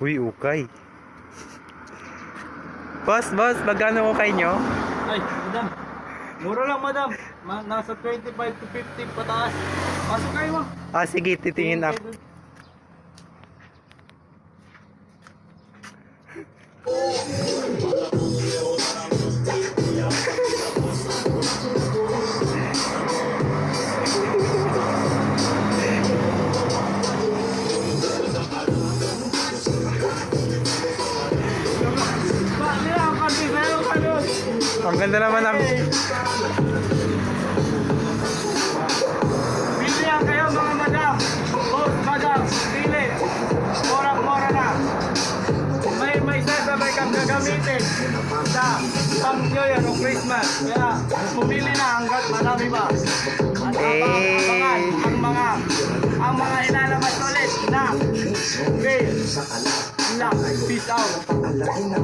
Uy, ukay. Boss, magkano ukay nyo? Ay, madam. Mura lang, madam. Nasa 25 to 50 pataas. Pasok kayo, ma'am. Ah, sige, titingin ako. Ang ganda naman ang... Pili lang kayo, mga madam. Boss, madam, pili. Mora na. May sabay kang gagamitin sa pang New Year o Christmas. Kaya pumili na hanggat marami pa. At abangan ang mga ilalabas ulit na okay. Peace out.